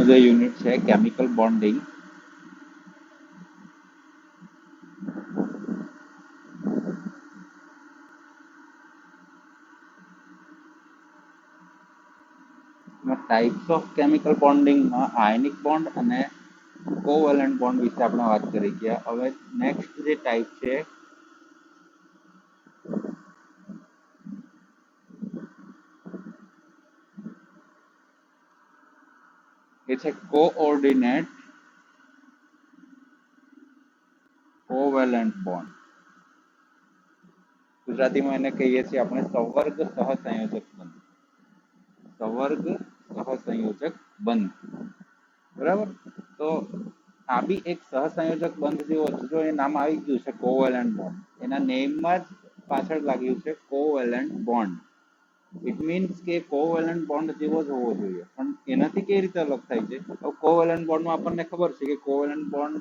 જે યુનિટ છે chemical bonding. Types of chemical બોન્ડિંગમાં આયનિક બોન્ડ અને કોવેલેન્ટ બોન્ડ વિશે આપણે વાત કરી ગયા. હવે નેક્સ્ટ જે ટાઈપ છે એ છે કોઓર્ડિનેટ કોવેલેન્ટ બોન્ડ. ગુજરાતીમાં એને કહીએ છીએ આપણે સંવર્ગ સહસંયોજક બંધ. સંવર્ગ સહસંયોજક બંધ, બરાબર. તો આ બી એક સહસંયોજક બંધ જેવો છે. જો એ નામ આવી ગયું છે કોવેલેન્ટ બોન્ડ, એના નેમમાં જ પાછળ લાગ્યું છે કોવેલેન્ટ બોન્ડ. ઇટ મીન્સ કે કોવેલેન્ટ બોન્ડ જેવો જ હોવો જોઈએ. પણ એનાથી કેવી રીતે અલગ થાય છે? કોવેલેન્ટ બોન્ડમાં આપણને ખબર છે કે કોવેલેન્ટ બોન્ડ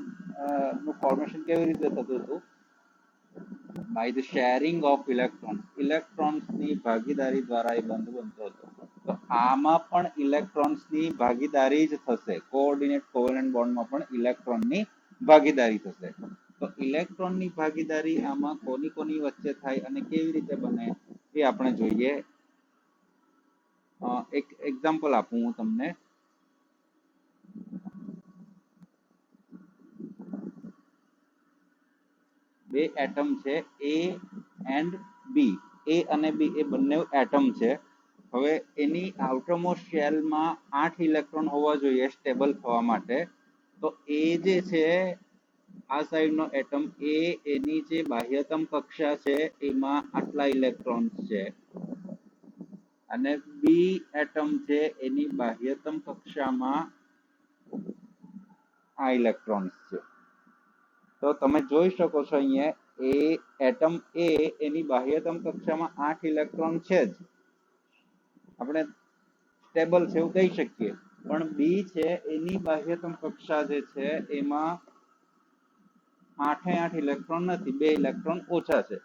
નું ફોર્મેશન કેવી રીતે થતું હતું? By the sharing of electron. ઇલેક્ટ્રોન્સની ભાગીદારી દ્વારા એ બંધ બનતો હતો. તો આમાં પણ ઇલેક્ટ્રોન્સની ભાગીદારી જ થશે. કોઓર્ડિનેટ કોવેલેન્ટ બોન્ડમાં પણ ઇલેક્ટ્રોનની ભાગીદારી થશે. તો ઇલેક્ટ્રોનની ભાગીદારી આમાં કોની કોની વચ્ચે થાય અને કેવી રીતે બને એ આપણે જોઈએ. એક એક્ઝામ્પલ આપું હું તમને. બે એટમ છે એ એન્ડ બી. એ અને બી એ બંને એટમ છે. હવે એની આઉટરમોસ્ટ શેલમાં 8 ઇલેક્ટ્રોન હોવા જોઈએ સ્ટેબલ થવા માટે. તો એ જે છે આ સાઈડનો એટમ, એ એની જે બાહ્યતમ કક્ષા છે એમાં આટલા ઇલેક્ટ્રોન્સ છે, અને બી એટમ છે એની બાહ્યતમ કક્ષામાં આ ઇલેક્ટ્રોન્સ છે. તો તમે જોઈ શકો છો અહીંયા એ એટમ એ એની બાહ્યતમ કક્ષામાં 8 ઇલેક્ટ્રોન છે જ, આપણે સ્ટેબલ છે એવું કહી શકીએ. પણ બી છે એની બાહ્યતમ કક્ષા જે છે એમાં 8 ઇલેક્ટ્રોન નથી, 2 ઇલેક્ટ્રોન ઓછા છે.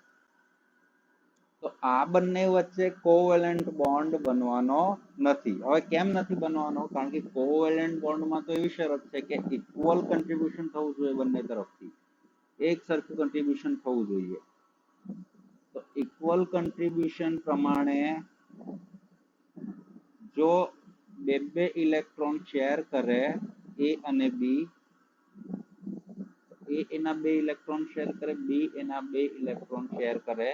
તો આ બંને વચ્ચે કોવેલેન્ટ બોન્ડ બનવાનો નથી. હવે કેમ નથી બનવાનો? કારણ કે કોવેલેન્ટ બોન્ડમાં તો એવી શરત છે કે ઇક્વલ કન્ટ્રીબ્યુશન થવું જોઈએ બંને તરફથી, એક સરખું કન્ટ્રીબ્યુશન થવું જોઈએ. તો ઇક્વલ કન્ટ્રીબ્યુશન પ્રમાણે જો બે ઇલેક્ટ્રોન શેર કરે એ અને બી, એ એના 2 ઇલેક્ટ્રોન શેર કરે, બી એના 2 ઇલેક્ટ્રોન શેર કરે,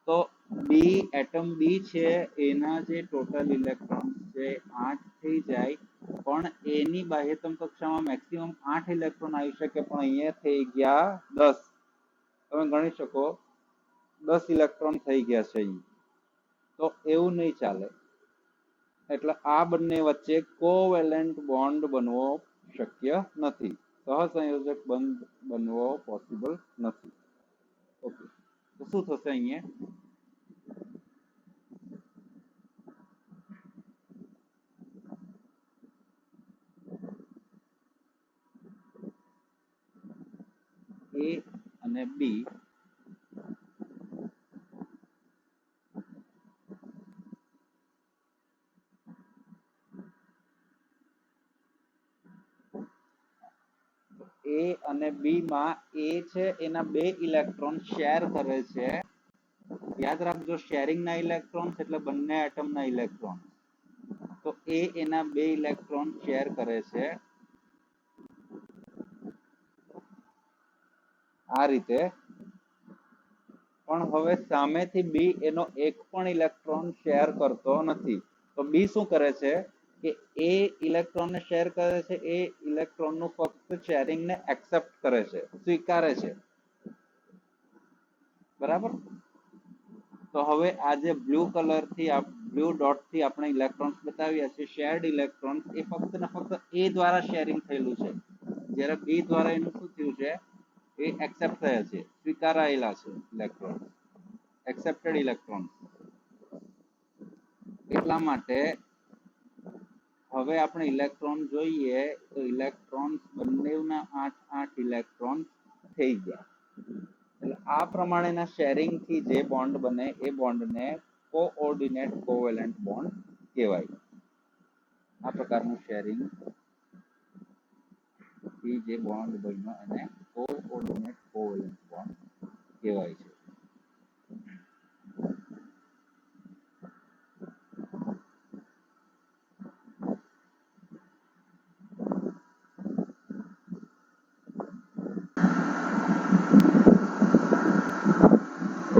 તો બી એટમ બી છે એના જે ટોટલ ઇલેક્ટ્રોન છે 8 થઈ જાય. પણ એની બાહ્યતમ કક્ષામાં મેક્સિમમ 8 ઇલેક્ટ્રોન આવી શકે, પણ અહીંયા થઈ ગયા 10. તમે ગણી શકો 10 ઇલેક્ટ્રોન થઈ ગયા છે અહીં. તો એવું નહીં ચાલે. એટલે આ બંને વચ્ચે કોવેલેન્ટ બોન્ડ બનવો શક્ય નથી, સહસંયોજક બંધ બનવો પોસિબલ નથી. ઓકે, તો શું થશે અહીંયા? એ અને બી એ અને બી માં એ છે એના 2 ઇલેક્ટ્રોન શેર કરે છે. યાદ રાખજો, શેરિંગ ના ઇલેક્ટ્રોન એટલે બંને એટમ ના ઇલેક્ટ્રોન. તો એ એના 2 ઇલેક્ટ્રોન શેર કરે છે આ રીતે. પણ હવે સામેથી બી એનો એક પણ ઇલેક્ટ્રોન શેર કરતો નથી. તો બી શું કરે છે કે એ ઇલેક્ટ્રોન ને શેર કરે છે, એ ઇલેક્ટ્રોન નું ફક્ત શેરિંગ ને એક્સેપ્ટ કરે છે, સ્વીકારે છે, બરાબર. તો હવે આ જે બ્લુ કલર થી, બ્લુ ડોટ થી આપણે ઇલેક્ટ્રોન્સ બતાવ્યા છે શેર્ડ ઇલેક્ટ્રોન્સ, એ ફક્ત ને ફક્ત એ દ્વારા શેરિંગ થયેલું છે. જ્યારે બી દ્વારા એનું શું થયું છે? એ એક્સેપ્ટ થયા છે, સ્વીકારાયેલા છે ઇલેક્ટ્રોન, એક્સેપ્ટેડ ઇલેક્ટ્રોન. એટલા માટે હવે આપણે ઇલેક્ટ્રોન જોઈએ તો ઇલેક્ટ્રોન બંનેના 8 ઇલેક્ટ્રોન થઈ ગયા. એટલે આ પ્રમાણેના શેરિંગ થી જે બોન્ડ બને એ બોન્ડને કોઓર્ડિનેટ કોવેલેન્ટ બોન્ડ કહેવાય. આ પ્રકારનું શેરિંગ એ જે બોન્ડ બન્યો એને કોઓર્ડિનેટ કોવેલેન્ટ બોન્ડ કહેવાય છે.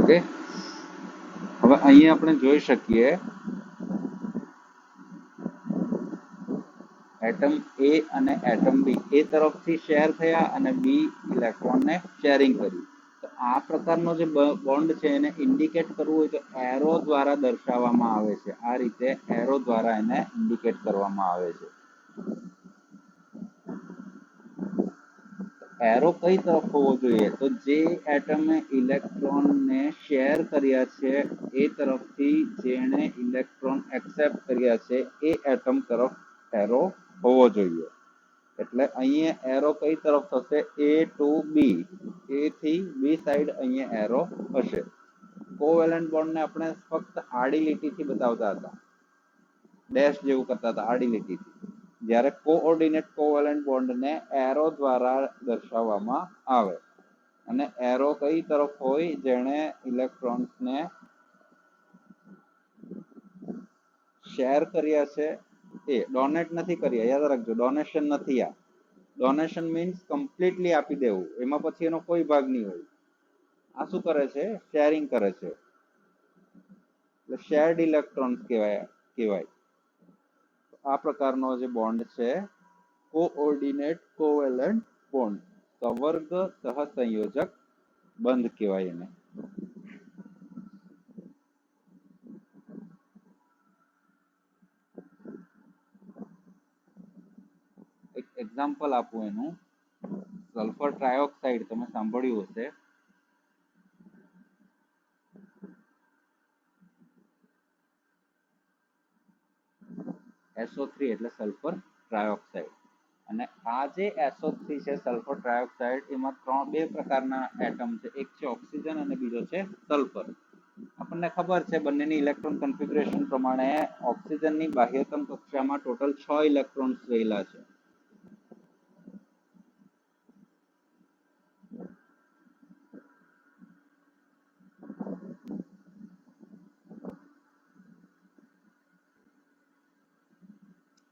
ઓકે, હવે અહીંયા આપણે જોઈ શકીએ એટમ એ અને એટમ બી એ તરફથી શેર થયા અને બી ઇલેક્ટ્રોનને શેરિંગ કર્યું. તો આ પ્રકારનો જે બોન્ડ છે એને ઇન્ડિકેટ કરવું હોય તો એરો દ્વારા દર્શાવવામાં આવે છે. આ રીતે એરો દ્વારા એને ઇન્ડિકેટ કરવામાં આવે છે. એરો કઈ તરફ હોવો જોઈએ? તો જે એટમે ઇલેક્ટ્રોનને શેર કર્યા છે એ તરફથી જેણે ઇલેક્ટ્રોન એક્સેપ્ટ કર્યા છે એ એટમ તરફ એરો હોવો જોઈએ. એટલે અહીંયા એરો કઈ તરફ થશે? એ ટુ બી, એ થી બી સાઈડ અહીંયા એરો હશે. કોવેલેન્ટ બોન્ડને આપણે ફક્ત આડી લીટીથી બતાવતા હતા, ડેશ જેવું કરતા હતા આડી લીટીથી, જ્યારે કોઓર્ડિનેટ કોવેલેન્ટ બોન્ડને એરો દ્વારા દર્શાવવામાં આવે. અને એરો કઈ તરફ હોય? જેણે ઇલેક્ટ્રોન્સને શેર કર્યા છે એ, ડોનેટ નથી કર્યા, યાદ રાખજો, ડોનેશન નથી. આ ડોનેશન મીન્સ કમ્પ્લીટલી આપી દેવું, એમાં પછી એનો કોઈ ભાગ નહીં હોય. આ શું કરે છે? શેરિંગ કરે છે. એટલે શેર્ડ ઇલેક્ટ્રોન્સ કહેવાય. આ પ્રકારનો જે બોન્ડ છે કોઓર્ડિનેટ કોવેલેન્ટ બોન્ડ, સવર્ગ સહસંયોજક બંધ કહેવાય એને. એક એક્ઝામ્પલ આપું એનું, સલ્ફર ટ્રાયોક્સાઇડ તમે સાંભળ્યું હશે. SO3 એટલે સલ્ફર ટ્રાયોક્સાઇડ. અને આ જે SO3 છે સલ્ફર ટ્રાયોક્સાઇડ, એમાં બે પ્રકારના એટમ છે. એક છે ઓક્સિજન અને બીજો છે સલ્ફર. આપણને ખબર છે બંનેની ઇલેક્ટ્રોન કન્ફિગ્યુરેશન પ્રમાણે ઓક્સિજનની બાહ્યતમ કક્ષામાં ટોટલ 6 ઇલેક્ટ્રોન્સ રહેલા છે.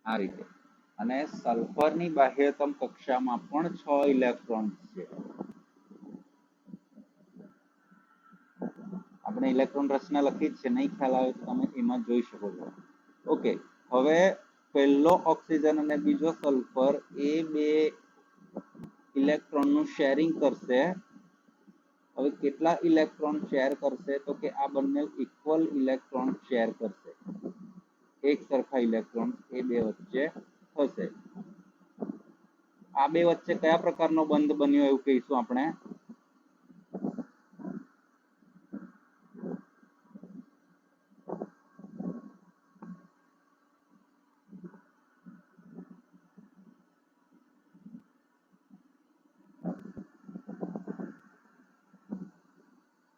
આ રીતે. અને સલ્ફરની બાહ્યતમ કક્ષામાં પણ 6 ઇલેક્ટ્રોન્સ છે. આપણે ઇલેક્ટ્રોન રચના લખી જ છે, નહીં ખ્યાલ આવે તો તમે એમાં જોઈ શકો છો. ઓકે, હવે પહેલો ઓક્સિજન અને બીજો સલ્ફર એ બે ઇલેક્ટ્રોનનું શેરિંગ કરશે. હવે કેટલા ઇલેક્ટ્રોન શેર કરશે? તો કે આ બંને ઇક્વલ ઇલેક્ટ્રોન શેર કરશે. એક સરખા ઇલેક્ટ્રોન એ બે વચ્ચે થશે. આ બે વચ્ચે કયા પ્રકારનો બંધ બન્યો એવું કહીશું આપણે?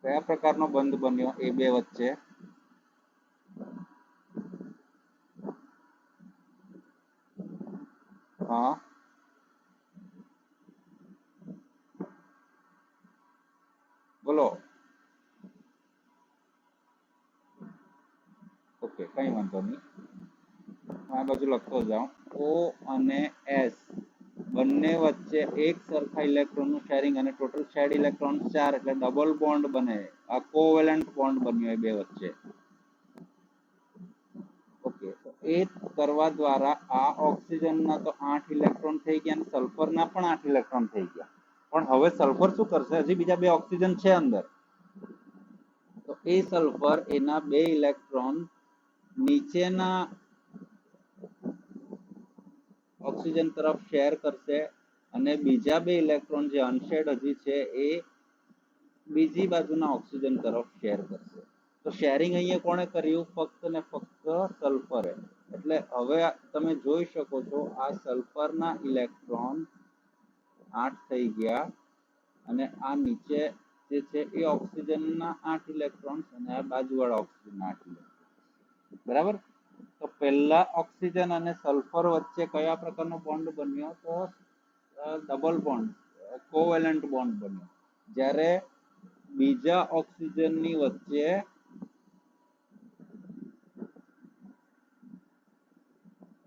કયા પ્રકારનો બંધ બન્યો એ બે વચ્ચે? હા, બોલો. ઓકે, કઈ વાંધો નહીં, આ બાજુ લખતો જાઉં. O અને S બંને વચ્ચે એક સરખા ઇલેક્ટ્રોનનું શેરિંગ અને ટોટલ શેર્ડ ઇલેક્ટ્રોન 4, એટલે ડબલ બોન્ડ બને. આ કોવેલેન્ટ બોન્ડ બન્યો એ બે વચ્ચે. ઓકે, તો એ કરવા દ્વારા આ ઓક્સિજનના તો 8 ઇલેક્ટ્રોન થઈ ગયા અને સલ્ફરના પણ 8 ઇલેક્ટ્રોન થઈ ગયા. પણ હવે સલ્ફર શું કરશે? હજી બીજા બે ઓક્સિજન છે અંદર. તો એ સલ્ફર એના બે ઇલેક્ટ્રોન નીચેના ઓક્સિજન તરફ શેર કરશે અને બીજા બે ઇલેક્ટ્રોન જે અનશેડ હજી છે એ બીજી બાજુના ઓક્સિજન તરફ શેર કરશે. તો શેરિંગ અહીંયા કોણે કર્યું? ફક્ત ને ફક્ત સલ્ફરે. એટલે હવે તમે જોઈ શકો છો આ સલ્ફરના ઇલેક્ટ્રોન 8 થઈ ગયા અને આ નીચે જે છે એ ઓક્સિજનના 8 ઇલેક્ટ્રોન અને આ બાજુવાળા ઓક્સિજનના 8 ઇલેક્ટ્રોન. બરાબર? તો પહેલા ઓક્સિજન અને સલ્ફર વચ્ચે કયા પ્રકારનો બોન્ડ બન્યો? તો ડબલ બોન્ડ કોવેલેન્ટ બોન્ડ બન્યો. જ્યારે બીજા ઓક્સિજનની વચ્ચે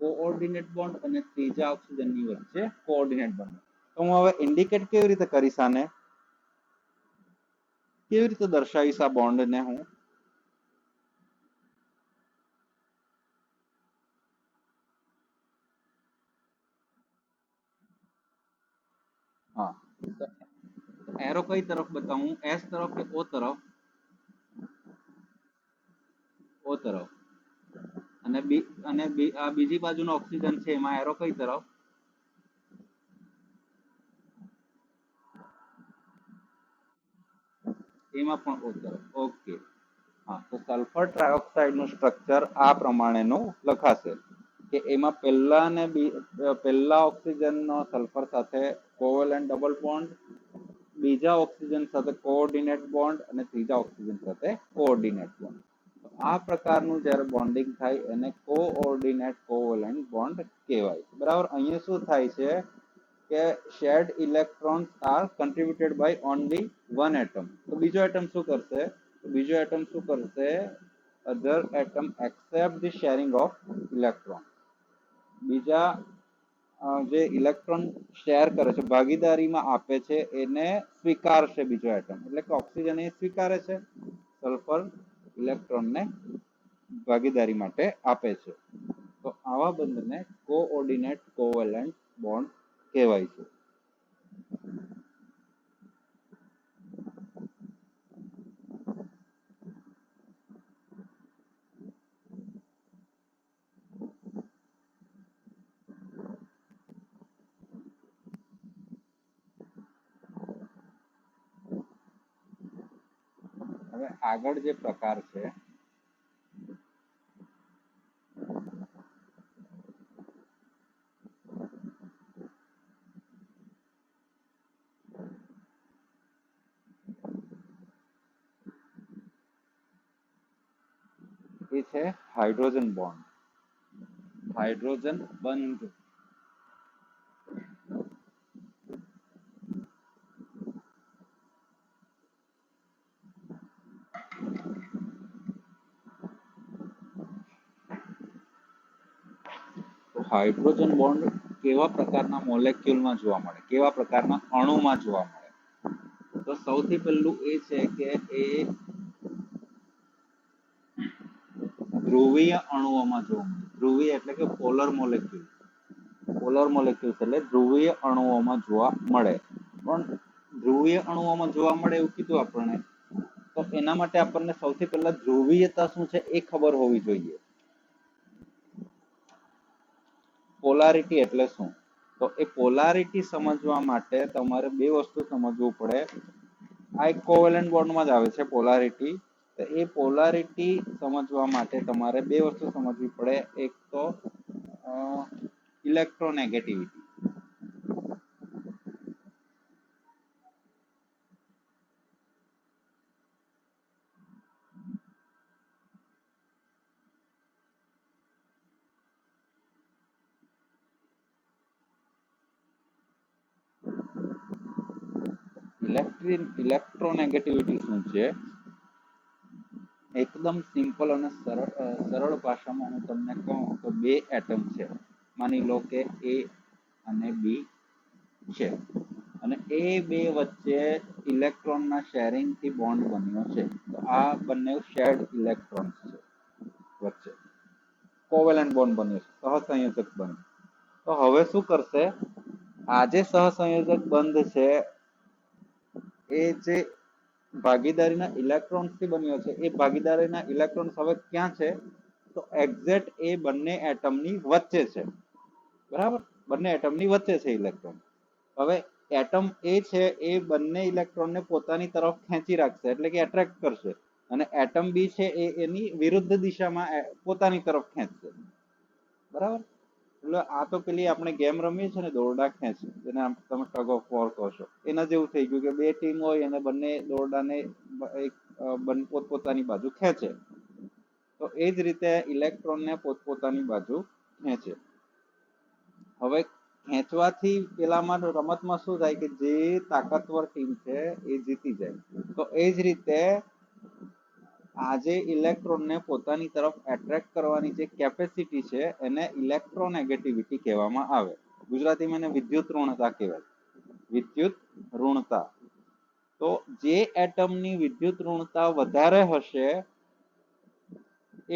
કોઓર્ડિનેટ બોન્ડ અને ત્રીજા ઓક્સિજનની વચ્ચે કોઓર્ડિનેટ બોન્ડ. તો હું હવે ઇન્ડિકેટ કેવી રીતે કરીશ, આને કેવી રીતે દર્શાવીશ આ બોન્ડને હું? હા, એરો કઈ તરફ બતાવું, એસ તરફ કે ઓ તરફ? ઓ તરફ. અને આ બીજી બાજુનો ઓક્સિજન છે એમાં એરો કઈ તરફ? એમાં પણ ઓ તરફ. ઓકે. હા, તો સલ્ફર ટ્રાયોક્સાઇડ નું સ્ટ્રક્ચર આ પ્રમાણેનું લખાશે કે એમાં પહેલા ઓક્સિજનનો સલ્ફર સાથે કોવેલેન્ટ ડબલ બોન્ડ, બીજા ઓક્સિજન સાથે કોઓર્ડિનેટ બોન્ડ અને ત્રીજા ઓક્સિજન સાથે કોઓર્ડિનેટ બોન્ડ. આ પ્રકારનું જ્યારે બોન્ડિંગ થાય એને કોઓર્ડિનેટ કોવેલેન્ટ બોન્ડ કહેવાય. બરાબર. અહીંયા શું થાય છે કે shared electrons are contributed by only one atom. તો બીજો એટમ શું કરશે? બીજો એટમ શું કરશે? other atom accept the sharing of electron. બીજા જે ઇલેક્ટ્રોન શેર કરે છે, ભાગીદારીમાં આપે છે, એને સ્વીકારશે બીજો એટમ. એટલે કે ઓક્સિજન એ સ્વીકારે છે, સલ્ફર ઇલેક્ટ્રોનને ભાગીદારી માટે આપે છે. તો આવા બંધને કોઓર્ડિનેટ કોવેલેન્ટ બોન્ડ કહેવાય છે. હવે આગળ જે પ્રકાર છે એ છે હાઇડ્રોજન બોન્ડ. હાઇડ્રોજન બંધ. તો હાઇડ્રોજન બોન્ડ કેવા પ્રકારના મોલેક્યુલમાં જોવા મળે, કેવા પ્રકારના અણુમાં જોવા મળે? તો સૌથી પહેલું એ છે કે એ ધ્રુવીય અણુઓમાં જોવા મળે. ધ્રુવીય એટલે કે પોલર મોલેક્યુલ. પોલર મોલેક્યુલ્સ એટલે ધ્રુવીય અણુઓમાં જોવા મળે. પણ ધ્રુવીય અણુઓમાં જોવા મળે એવું કીધું આપણને, તો એના માટે આપણને સૌથી પહેલા ધ્રુવીયતા શું છે એ ખબર હોવી જોઈએ. પોલારિટી એટલે શું? તો એ પોલારિટી સમજવા માટે તમારે બે વસ્તુ સમજવું પડે. આ એક કોવેલેન્ટ બોન્ડમાં જ આવે છે પોલારિટી. તો એ પોલારિટી સમજવા માટે તમારે બે વસ્તુ સમજવી પડે. એક તો ઇલેક્ટ્રોનેગેટિવિટી. ઇલેક્ટ્રોનેગેટિવિટી શું છે? એકદમ સિમ્પલ અને સરળ ભાષામાં હું તમને કહું તો બે એટમ છે, માની લો કે એ અને બી છે, અને એ બે વચ્ચે ઇલેક્ટ્રોનના શેરિંગથી બોન્ડ બન્યો છે. તો આ બંને શેર્ડ ઇલેક્ટ્રોન્સ છે વચ્ચે, કોવેલેન્ટ બોન્ડ બન્યો છે, સહસંયોજક બંધ. તો હવે શું કરશે? આ જે સહસંયોજક બંધ છે એ જે ભાગીદારીના ઇલેક્ટ્રોન્સ થી બન્યો છે, એ ભાગીદારીના ઇલેક્ટ્રોન્સ હવે ક્યાં છે? તો એક્ઝેક્ટ એ બંને એટમની વચ્ચે છે. બરાબર. બંને એટમની વચ્ચે છે ઇલેક્ટ્રોન. હવે એટમ એ છે એ બંને ઇલેક્ટ્રોનને પોતાની તરફ ખેંચી રાખશે, એટલે કે એટ્રેક્ટ કરશે. અને એટમ બી છે એ એની વિરુદ્ધ દિશામાં પોતાની તરફ ખેંચશે. બરાબર. એટલે આ તો પેલી આપણે ગેમ રમીએ છીએ ને, દોરડા ખેંચ, જેને તમે ટગ ઓફ વોર કહો છો, એના જેવું થઈ ગયું કે બે ટીમ હોય અને બંને દોરડાને એક પોતપોતાની બાજુ ખેંચે. તો એ જ રીતે ઇલેક્ટ્રોનને પોતપોતાની બાજુ ખેંચે. હવે ખેંચવાથી પેલામાં રમતમાં શું થાય કે જે તાકાતવર ટીમ છે એ જીતી જાય. તો એ જ રીતે આજે ઇલેક્ટ્રોનને પોતાની તરફ એટ્રેક્ટ કરવાની જે કેપેસિટી છે એને ઇલેક્ટ્રોનેગેટિવિટી કહેવામાં આવે. ગુજરાતીમાં એને વિદ્યુત ઋણતા કહેવાય. વિદ્યુત ઋણતા. તો જે એટમની વિદ્યુત ઋણતા વધારે હશે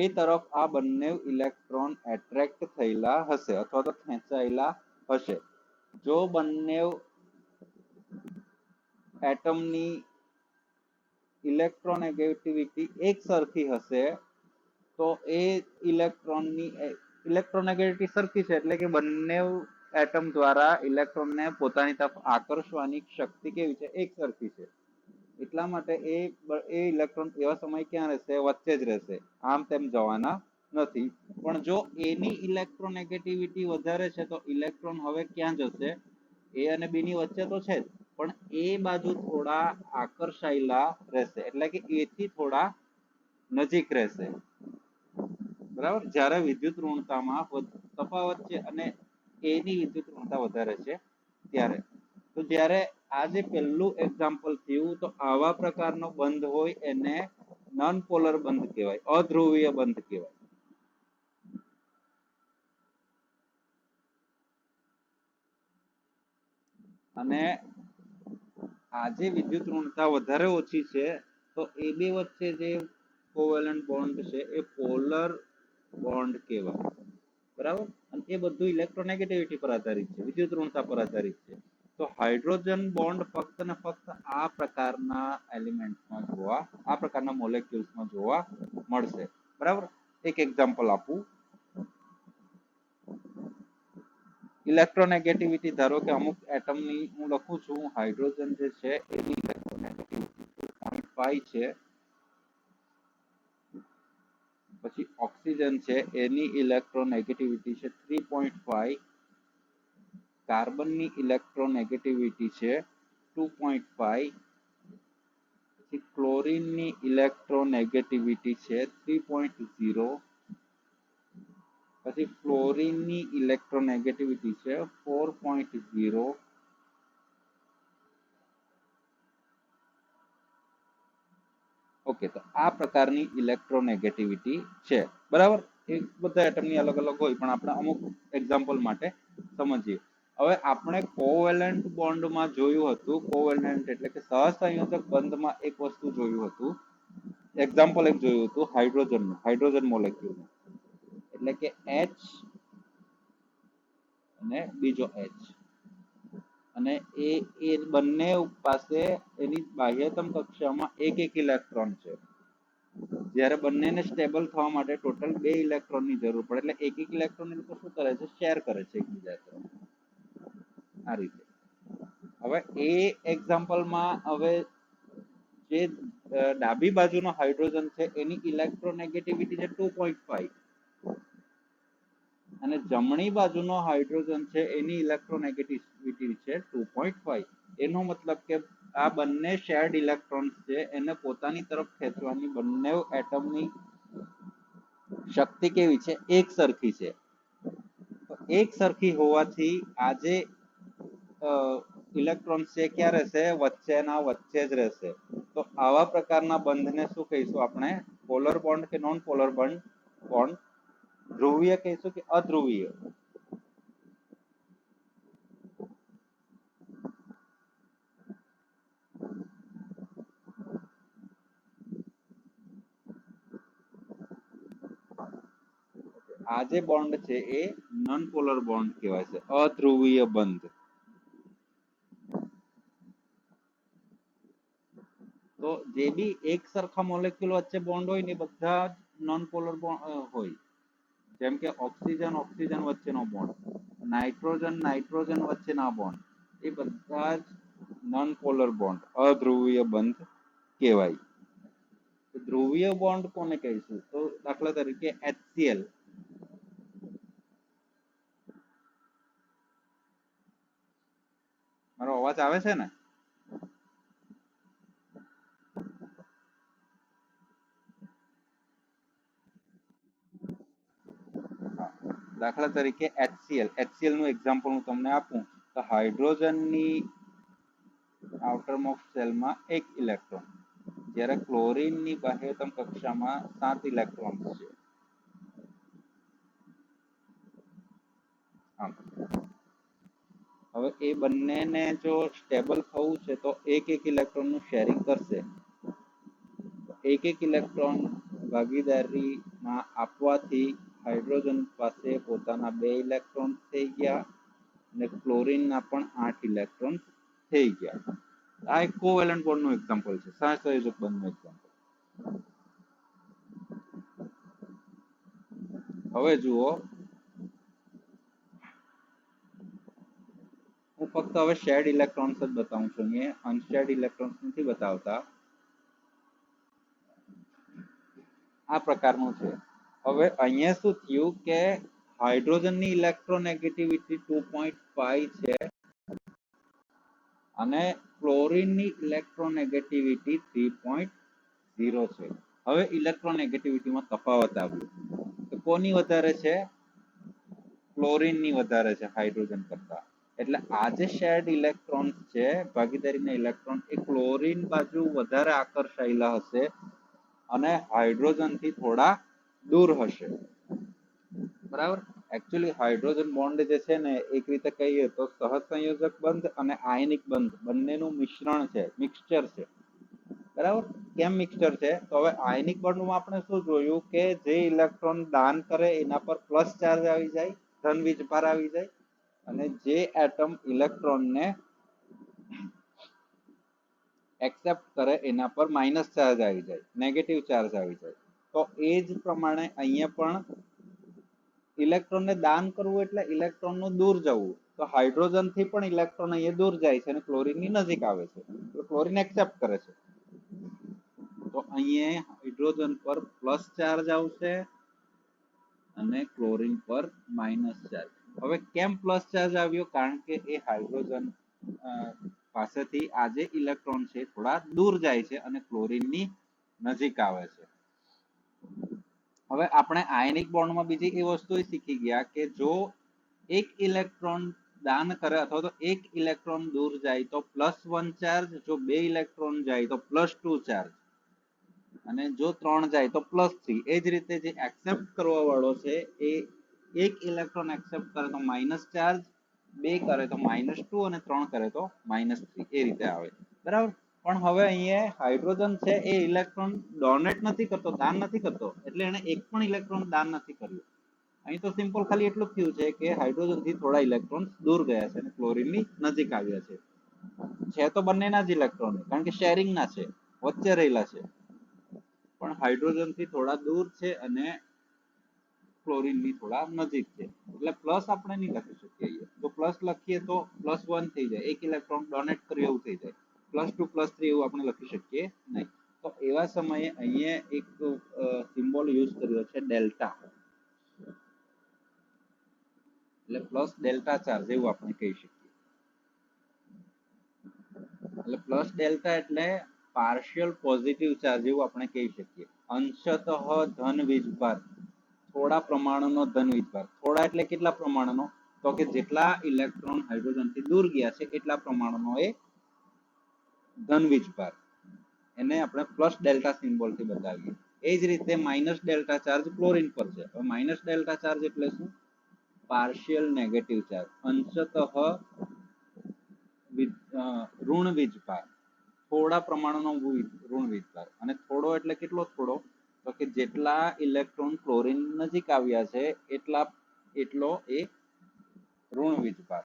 એ તરફ આ બંને ઇલેક્ટ્રોન એટ્રેક્ટ થયેલા હશે અથવા તો ખેંચાયેલા હશે. જો બંને એટમની ઇલેક્ટ્રોનેગેટિવિટી એક સરખી હશે તો એ ઇલેક્ટ્રોનેગેટિવિટી સરખી છે એટલે કે બંને એટમ દ્વારા ઇલેક્ટ્રોનને પોતાની તરફ આકર્ષવાની શક્તિ કેવી છે એક સરખી છે. એટલા માટે એ ઇલેક્ટ્રોન એવા સમય ક્યાં રહેશે વચ્ચે જ રહેશે, આમ તેમ જવાના નથી. પણ જો એની ઇલેક્ટ્રોનેગેટિવિટી વધારે છે તો ઇલેક્ટ્રોન હવે ક્યાં જશે? એ અને બી ની વચ્ચે તો છે જ પણ એ બાજુ થોડા આકર્ષાયેલા રહેશે એટલે કે એ થી થોડા નજીક રહેશે. બરાબર. જ્યારે વિદ્યુત ઋણતામાં તફાવત છે અને એની વિદ્યુત ઋણતા વધારે છે ત્યારે. તો જ્યારે આ જે પહેલું એક્ઝામ્પલ થયું તો આવા પ્રકારનો બંધ હોય એને નોન પોલર બંધ કહેવાય, અધ્રુવીય બંધ કહેવાય. અને આજે વિદ્યુત ઋણતા વધારે ઓછી છે તો એ બે વચ્ચે જે કોવેલન્ટ બોન્ડ છે એ પોલર બોન્ડ કહેવાય. બરાબર. અને એ બધું ઇલેક્ટ્રોનેગેટિવિટી પર આધારિત છે, વિદ્યુત ઋણતા પર આધારિત છે. તો હાઇડ્રોજન બોન્ડ ફક્ત ને ફક્ત આ પ્રકારના એલિમેન્ટમાં આ પ્રકારના મોલેક્યુલ્સમાં જોવા મળશે. બરાબર. એક એક્ઝામ્પલ આપું. ઇલેક્ટ્રોનેગેટિવિટી ધારો કે અમુક એટમની હું લખું છું હાઇડ્રોજન જે છે એની ઇલેક્ટ્રોનેગેટિવિટી 2.5 છે. પછી ઓક્સિજન છે એની ઇલેક્ટ્રોનેગેટિવિટી છે 3.5. કાર્બનની ઇલેક્ટ્રોનેગેટિવિટી છે 2.5. પછી ક્લોરીનની ઇલેક્ટ્રોનેગેટિવિટી છે 3.0. પછી ફ્લોરીનની ઇલેક્ટ્રોનેગેટિવિટી છે 4.0. ઓકે. તો આ પ્રકારની ઇલેક્ટ્રોનેગેટિવિટી છે. બરાબર. એ બધા એટમની અલગ અલગ હોય પણ આપણે અમુક એક્ઝામ્પલ માટે સમજીએ. હવે આપણે કોવેલેન્ટ બોન્ડમાં જોયું હતું, કોવેલેન્ટ એટલે કે સહસંયોજક બંધમાં એક વસ્તુ જોયું હતું, એક્ઝામ્પલ એક જોયું હતું હાઇડ્રોજનનું, હાઇડ્રોજન મોલેક્યુલ એટલે કે H અને બીજો H. અને એ બંને પાસે એની બાહ્યતમ કક્ષામાં એક એક ઇલેક્ટ્રોન છે. જ્યારે બંનેને સ્ટેબલ થવા માટે ટોટલ 2 ઇલેક્ટ્રોનની જરૂર પડે એટલે એક એક ઇલેક્ટ્રોન એ લોકો શું કરે છે? શેર કરે છે એકબીજા સાથે. આ રીતે. હવે એ એક્ઝામ્પલમાં હવે જે ડાબી બાજુનો હાઇડ્રોજન છે એની ઇલેક્ટ્રોનેગેટિવિટી છે 2.5 અને જમણી બાજુનો હાઇડ્રોજન છે એની ઇલેક્ટ્રોનેગેટિવિટી છે 2.5. એનો મતલબ કે આ બંને શેર્ડ ઇલેક્ટ્રોન્સ છે એને પોતાની તરફ ખેંચવાની બંને એટમની શક્તિ કેવી છે? એક સરખી છે. એક સરખી હોવાથી આજે ઇલેક્ટ્રોન છે ક્યાં રહેશે? વચ્ચેના વચ્ચે જ રહેશે. તો આવા પ્રકારના બંધને શું કહીશું આપણે? પોલર બોન્ડ કે નોન પોલર બોન્ડ? ધ્રુવીય કહીશું કે અધ્રુવીય? આ જે બોન્ડ છે એ નોન પોલર બોન્ડ કહેવાય છે, અધ્રુવીય બંધ. તો જે બી એક સરખા મોલેક્યુલ વચ્ચે બોન્ડ હોય ને બધા જ નોન પોલર હોય. જેમ કે ઓક્સિજન ઓક્સિજન વચ્ચેનો બોન્ડ, નાઇટ્રોજન નાઇટ્રોજન વચ્ચેના બોન્ડ, એ બધા જ નોન પોલર બોન્ડ, અધ્રુવીય બંધ કહેવાય. ધ્રુવીય બોન્ડ કોને કહીશું? તો દાખલા તરીકે HCl. મારો અવાજ આવે છે ને? દાખલા તરીકે HCl નું એક્ઝામ્પલ હું તમને આપું તો હાઇડ્રોજનની આઉટરમોસ્ટ શેલમાં 1 ઇલેક્ટ્રોન, જ્યારે ક્લોરીનની બાહ્યતમ કક્ષામાં 7 ઇલેક્ટ્રોન છે. હવે એ બંનેને જો સ્ટેબલ થવું છે તો એક ઇલેક્ટ્રોન નું શેરિંગ કરશે. એક ઇલેક્ટ્રોન ભાગીદારીમાં આપવાથી હાઇડ્રોજન પાસે પોતાના 2 ઇલેક્ટ્રોન થઈ ગયા અને ક્લોરીનના પણ 8 ઇલેક્ટ્રોન થઈ ગયા. આ એક કોવેલેન્ટ બોન્ડનું એક્ઝામ્પલ છે, સહસંયોજક બંધનું એક્ઝામ્પલ. હવે જુઓ, હું ફક્ત હવે શેર્ડ ઇલેક્ટ્રોન્સ જ બતાવું છું, અહીંયા અનશેર્ડ ઇલેક્ટ્રોન્સ નથી બતાવતા. આ પ્રકારનું છે. હવે અહીંયા શું થયું કે હાઇડ્રોજનની ઇલેક્ટ્રોનેગેટિવિટી 2.5 છે અને ક્લોરીનની ઇલેક્ટ્રોનેગેટિવિટી 3.0 છે. હવે ઇલેક્ટ્રોનેગેટિવિટીમાં તફાવત આવ્યો તો કોની વધારે છે? ક્લોરીનની વધારે છે હાઇડ્રોજન કરતા. એટલે આ જે શેર્ડ ઇલેક્ટ્રોન છે, ભાગીદારીના ઇલેક્ટ્રોન, એ ક્લોરીન બાજુ વધારે આકર્ષાયેલા હશે અને હાઇડ્રોજન થી થોડા દૂર હશે. બરાબર. એકચ્યુઅલી હાઇડ્રોજન બોન્ડ જે છે ને, એક રીતે કહીએ તો સહસંયોજક બંધ અને આયનિક બંધ બંનેનું મિશ્રણ છે, મિક્સચર છે. બરાબર. કેમ મિક્સચર છે? તો હવે આયનિક બંધમાં આપણે શું જોયું કે જે ઇલેક્ટ્રોન દાન કરે એના પર પ્લસ ચાર્જ આવી જાય, ધન વીજભાર આવી જાય, અને જે એટમ ઇલેક્ટ્રોનને એક્સેપ્ટ કરે એના પર માઇનસ ચાર્જ આવી જાય, નેગેટિવ ચાર્જ આવી જાય. તો એ જ પ્રમાણે અહીંયા પણ ઇલેક્ટ્રોનને દાન કરવું એટલે ઇલેક્ટ્રોનનું દૂર જવું. તો હાઇડ્રોજન થી પણ ઇલેક્ટ્રોન અહીંયા દૂર જાય છે અને ક્લોરીનની નજીક આવે છે, તો ક્લોરીન એક્સેપ્ટ કરે છે. તો અહીંયા હાઇડ્રોજન પર પ્લસ ચાર્જ આવશે અને ક્લોરીન પર માઇનસ ચાર્જ. હવે કેમ પ્લસ ચાર્જ આવ્યો? કારણ કે એ હાઇડ્રોજન પાસેથી આ જે ઇલેક્ટ્રોન છે થોડા દૂર જાય છે અને ક્લોરીનની નજીક આવે છે. હવે આપણે આયનિક બોન્ડમાં બીજી એ વસ્તુ શીખી ગયા કે જો એક ઇલેક્ટ્રોન દાન કરે અથવા તો એક ઇલેક્ટ્રોન દૂર જાય તો +1 ચાર્જ, જો 2 ઇલેક્ટ્રોન જાય તો +2 ચાર્જ, અને જો 3 જાય તો +3. એ જ રીતે જે એક્સેપ્ટ કરવા વાળો છે એ એક ઇલેક્ટ્રોન એક્સેપ્ટ કરે તો માઇનસ ચાર્જ, 2 કરે તો -2 અને 3 કરે તો -3, એ રીતે આવે. બરાબર. પણ હવે અહીંયા હાઇડ્રોજન છે એ ઇલેક્ટ્રોન ડોનેટ નથી કરતો, દાન નથી કરતો, એટલે એને એક પણ ઇલેક્ટ્રોન દાન નથી કર્યું. અહીં તો સિમ્પલ ખાલી એટલું જ થયું છે કે હાઇડ્રોજન થી થોડા ઇલેક્ટ્રોન દૂર ગયા છે અને ક્લોરીનની નજીક આવ્યા છે તો બંનેના જ ઇલેક્ટ્રોન, કારણ કે શેરિંગ ના છે, વચ્ચે રહેલા છે, પણ હાઇડ્રોજન થી થોડા દૂર છે અને ક્લોરીન ની થોડા નજીક છે. એટલે પ્લસ આપણે નહીં લખી શકીએ. જો પ્લસ લખીએ તો +1 થઈ જાય, એક ઇલેક્ટ્રોન ડોનેટ કર્યું એવું થઈ જાય. +2 +3 એવું આપણે લખી શકીએ નહીં. તો એવા સમયે અહીંયા એક સિમ્બોલ યુઝ કર્યો છે ડેલ્ટા, એટલે પ્લસ ડેલ્ટા ચાર્જ એવું આપણે કહી શકીએ. એટલે પ્લસ ડેલ્ટા એટલે પાર્શિયલ પોઝિટિવ ચાર્જ એવું આપણે કહી શકીએ. અંશતઃ ધન વીજભાર, થોડા પ્રમાણનો ધન વીજભાર. થોડા એટલે કેટલા પ્રમાણનો? તો કે જેટલા ઇલેક્ટ્રોન હાઇડ્રોજન થી દૂર ગયા છે એટલા પ્રમાણનો એ ધન વીજભાર, એને આપણે પ્લસ ડેલ્ટા સિમ્બોલ થી બતાવીએ. એ જ રીતે માઇનસ ડેલ્ટા ચાર્જ ક્લોરીન પર છે. હવે માઇનસ ડેલ્ટા ચાર્જ એટલે શું? પાર્શિયલ નેગેટિવ ચાર્જ, અંશતઃ ઋણ વીજભાર, થોડા પ્રમાણનો ઋણ વીજભાર. અને થોડો એટલે કેટલો થોડો? તો કે જેટલા ઇલેક્ટ્રોન ક્લોરીન નજીક આવ્યા છે એટલો એ ઋણ વીજભાર.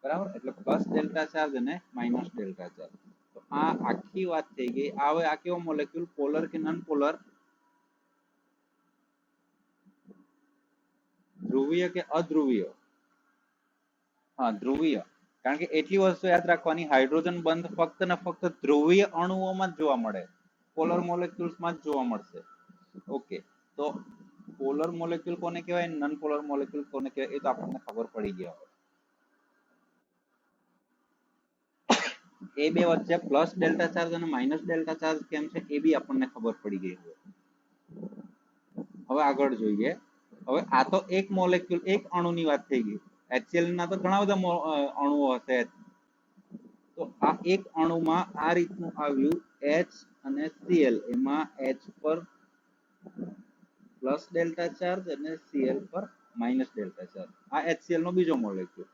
બરાબર. એટલે પ્લસ ડેલ્ટા ચાર્જ અને માઇનસ ડેલ્ટા ચાર્જ. તો આ આખી વાત થઈ ગઈ. હવે આ કેવો મોલેક્યુલ, પોલર કે નોન પોલર? ધ્રુવીય કે અધ્રુવીય? હા, ધ્રુવીય. કારણ કે એટલી વસ્તુ યાદ રાખવાની, હાઇડ્રોજન બંધ ફક્ત ને ફક્ત ધ્રુવીય અણુઓમાં જ જોવા મળે, પોલર મોલેક્યુલ્સમાં જ જોવા મળશે. ઓકે, તો પોલર મોલેક્યુલ કોને કહેવાય, નોન પોલર મોલેક્યુલ કોને કહેવાય, એ તો આપણને ખબર પડી ગયા હોય. એ બે વચ્ચે પ્લસ ડેલ્ટા ચાર્જ અને માઇનસ ડેલ્ટા ચાર્જ કેમ છે એ બી આપણને ખબર પડી ગઈ હોય. હવે આગળ જોઈએ. હવે આ તો એક મોલેક્યુલ એક અણુની વાત થઈ ગઈ. HCl ના તો ઘણા બધા અણુઓ હશે. તો આ એક અણુમાં આ રીતનું આવ્યું H અને Cl, એમાં H પર પ્લસ ડેલ્ટા ચાર્જ અને Cl પર માઇનસ ડેલ્ટા ચાર્જ. આ HCl નો બીજો મોલેક્યુલ,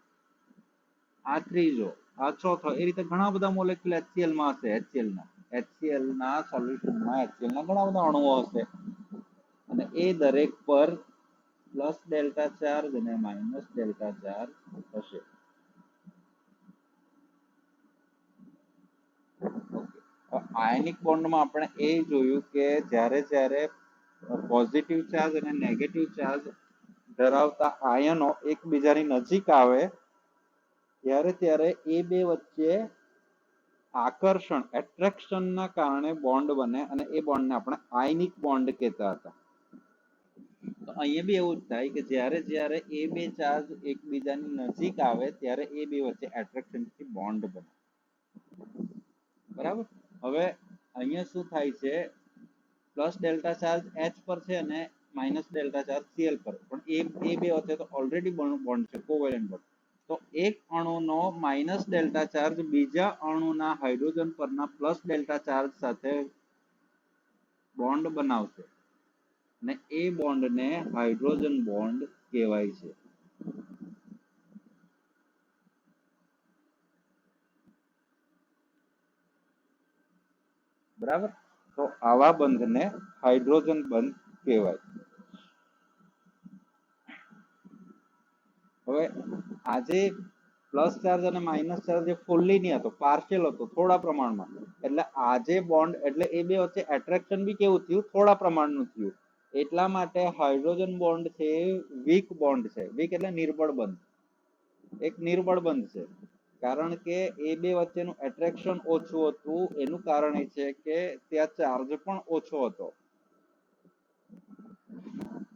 આ ત્રીજો, આ ચોથો. એ રીતે ઘણા બધા મોલેક્યુલ HCl માં હશે. HCl ના સોલ્યુશનમાં HCl ના ઘણા બધા અણુઓ હશે અને એ દરેક પર પ્લસ ડેલ્ટા ચાર્જ અને માઇનસ ડેલ્ટા ચાર્જ હશે. આયનિક બોન્ડમાં આપણે એ જોયું કે જ્યારે પોઝિટિવ ચાર્જ અને નેગેટિવ ચાર્જ ધરાવતા આયનો એકબીજાની નજીક આવે ત્યારે એ બે વચ્ચે આકર્ષણ, એટ્રેક્શનના કારણે બોન્ડ બને અને એ બોન્ડને આપણે આયનિક બોન્ડ કહેતા હતા. તો અહીંયા બી એવું જ થાય કે જ્યારે એ બે ચાર્જ એકબીજાની નજીક આવે ત્યારે એ બે વચ્ચે એટ્રેક્શનથી બોન્ડ બને. બરાબર. હવે અહીંયા શું થાય છે, પ્લસ ડેલ્ટા ચાર્જ H પર છે અને માઇનસ ડેલ્ટા ચાર્જ Cl પર, પણ એ બે વચ્ચે તો ઓલરેડી બોન્ડ છે, કોવેલેન્ટ બોન્ડ. તો એક અણુનો માઇનસ ડેલ્ટા ચાર્જ બીજા અણુના હાઇડ્રોજન પરના પ્લસ ડેલ્ટા ચાર્જ સાથે બોન્ડ બનાવશે અને એ બોન્ડને હાઇડ્રોજન બોન્ડ કહેવાય છે. બરાબર. તો આવા બંધને હાઇડ્રોજન બંધ કહેવાય. હવે આજે પ્લસ ચાર્જ અને માઇનસ ચાર્જ એ ફુલ્લી નહીં હતો, પાર્શિયલ હતો, થોડા પ્રમાણમાં. એટલે આજે બોન્ડ, એટલે એ બે વચ્ચે એટ્રેક્શન બી કેવું થયું, થોડા પ્રમાણનું થયું. એટલા માટે હાઇડ્રોજન બોન્ડ છે વીક બોન્ડ છે. વીક એટલે નિર્બળ બંધ, એક નિર્બળ બંધ છે. કારણ કે એ બે વચ્ચેનું એટ્રેક્શન ઓછું હતું. એનું કારણ એ છે કે ત્યાં ચાર્જ પણ ઓછો હતો.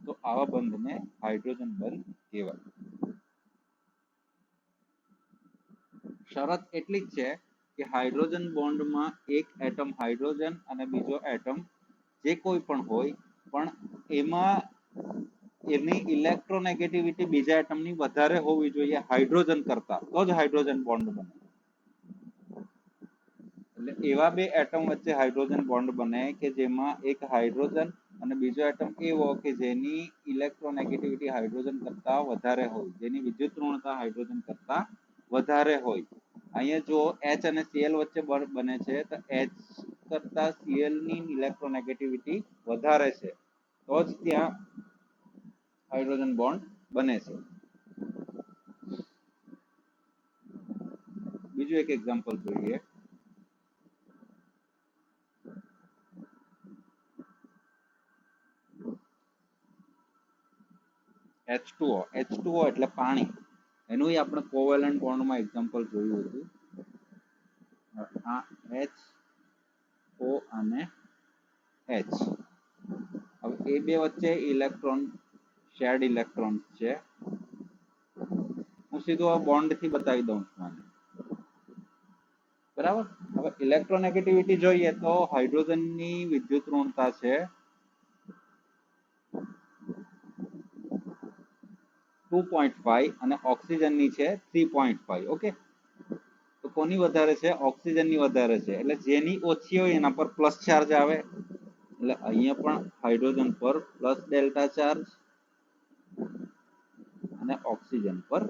તો આવા બંધને હાઇડ્રોજન બંધ કહેવાય. શરત એટલી જ છે કે હાઇડ્રોજન બોન્ડમાં એક એટમ હાઇડ્રોજન અને બીજો એટમ જે કોઈ પણ હોય, પણ એમાં એની ઇલેક્ટ્રોનેગેટિવિટી બીજા એટમની વધારે હોવી જોઈએ હાઇડ્રોજન કરતા, તો જ હાઇડ્રોજન બોન્ડ બને. એટલે એવા બે એટમ વચ્ચે હાઇડ્રોજન બોન્ડ બને કે જેમાં એક હાઇડ્રોજન અને બીજો એટમ એવો કે જેની ઇલેક્ટ્રોનેગેટિવિટી હાઇડ્રોજન કરતા વધારે હોય, જેની વિદ્યુત ઋણતા હાઇડ્રોજન કરતા વધારે હોય. અહીંયા જો H અને Cl વચ્ચે બને છે તો H કરતા Cl ની ઇલેક્ટ્રોનેગેટિવિટી વધારે છે, તો જ ત્યાં હાઇડ્રોજન બોન્ડ બને છે. બીજું એક એક્ઝામ્પલ જોઈએ. H2O એટલે પાણી. એનું આપણે કોવેલેન્ટ બોન્ડમાં એક્ઝામ્પલ જોયું હતું. આ HO અને H. હવે એ બે વચ્ચે ઇલેક્ટ્રોન, શેર્ડ ઇલેક્ટ્રોન છે. હું સીધું આ બોન્ડ થી બતાવી દઉં છું. બરાબર. હવે ઇલેક્ટ્રોનેગેટિવિટી જોઈએ તો હાઇડ્રોજનની વિદ્યુત ઋણતા છે 2.5 અને ઓક્સિજનની છે 3.5. ઓકે. તો કોની વધારે છે? ઓક્સિજનની વધારે છે. એટલે જેની ઓછી હોય એના પર પ્લસ ચાર્જ આવે. એટલે અહીંયા પણ હાઇડ્રોજન પર પ્લસ ડેલ્ટા ચાર્જ અને ઓક્સિજન પર